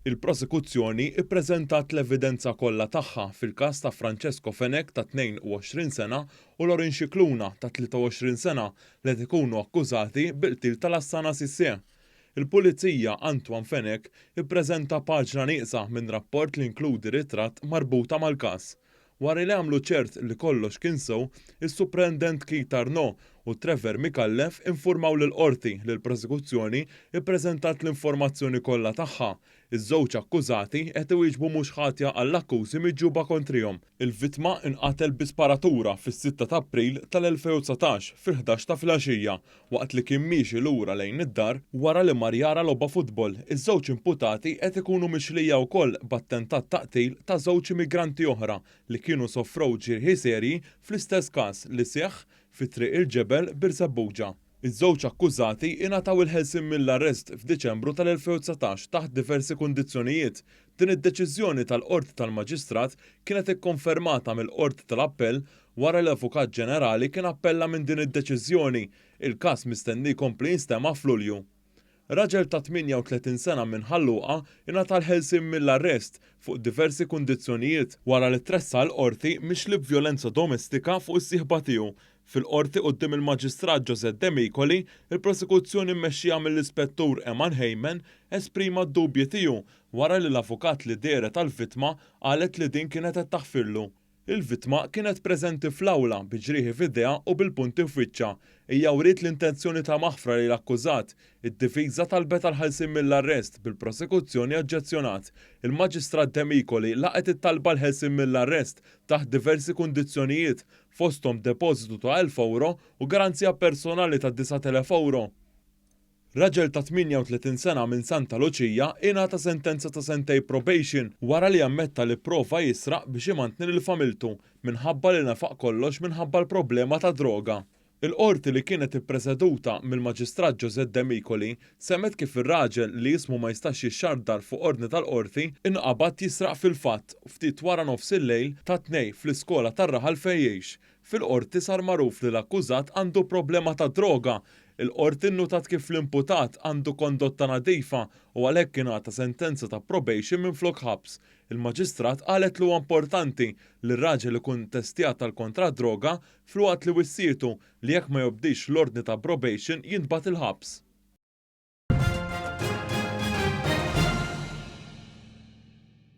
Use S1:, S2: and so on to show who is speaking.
S1: Il-prosekuzzjoni ippreżentat l-evidenza kollha tagħha fil-każ ta' Francesco Fenech ta' 22 sena u Lorin Scicluna ta' 23 sena li qed ikunu akkużati bil-qtil tal-Assana Cissé. Il-Pulizija Antoine Fenech ippreżenta paġna nieqsa minn rapport li inkludi ritratt marbuta mal-każ. Wara li għamlu ċert li kollox kien sew, is-Suprendent Keith Arnaud u Trevor Micallef infurmaw lill-qorti li l-prosekuzzjoni ippreżentat l-informazzjoni kollha tagħha. Iż-żewġ akkużati qed iwieġbu mhux ħatja għall-akkużi miġġuba kontrihom. Il-vittma inqatel bisparatura fis-6 ta' April tal-2019 fil-11 ta' filgħaxija waqt li kien miexi lura lejn id-dar wara li mar jara logħba futbol. Iż-żewġ imputati qed ikunu mixlija wkoll b'attentat ta' qtil ta' żewġ immigranti oħra li kienu sofrow ġirħi serji fl-istess każ li seħħ fi triq il-ġebel bir-Żebbuġa. Iż-żewġ akkużati ingħataw il-ħelsien mill-arrest f'Diċembru tal-2019 taħt diversi kundizzjonijiet. Din id-deċiżjoni tal-Qorti tal-Maġistrat kienet ikkonfermata mill-Qorti tal-Appell wara l-Avukat Ġenerali kien appella minn din id-deċiżjoni. Il-każ mistenni jkompli jinstema' f'Lulju. Raġel ta' 38 sena minn Ħalluqa ingħata l-ħelsien mill-arrest fuq diversi kundizzjonijiet wara li tressa l-qorti mixlib vjolenza domestika fuq is-sieħba tiegħu. Fil-qorti quddiem il-Maġistrat José De Micoli, il-prosekuzzjoni mmexxija mill-Ispettur Eman Heyman esprima d-dubji tiegħu wara li l-avukat li dehret tal-vittma qalet li din kienet qed taħfirlu. Il-vittma kienet preżenti fl-awla bi ġrieħi f'idejha u bil-punti f'wiċċha. Hija wriet l-intenzjoni ta' maħfra lil akkużat. Id-difiża talbet għall-ħelsien mill-arrest bil-prosekuzzjoni oġġezzjonat. Il-Maġistrat De Micoli laqet it-talba l-ħelsien mill-arrest taħt diversi kundizzjonijiet fosthom depożitu ta' 1000 euro u garanzija personali ta' 9,000 euro. Raġel ta' 38 sena minn Santa Lucia ingħata sentenza ta' sentej probation wara li ammetta li pprova jisraq biex imantni lil familtu minħabba li nefaq kollox minħabba l-problema ta' droga. Il-qorti li kienet ippreżeduta mill-Maġistrat José De Micoli semmet kif ir-raġel li jismu ma jistax jixxardar fuq ordni tal-qorti inqabad jisraq fil-fatt ftit wara nofs il-lejl ta' tnejn fl-iskola tar-Raħal fejn jgħix. Fil-qorti sar magħruf li l-akkużat għandu problema ta' droga. Il-qorti nnutat kif l-imputat għandu kondotta nadifa u għalhekk ingħata sentenza ta' probation minflok ħabs. Il-Maġistrat qalet li huwa importanti li r-raġel ikun testjat tal-kontra droga fl-waqt li wissietu li jekk ma jobdix l-ordni ta' probation jintbagħat il-ħabs.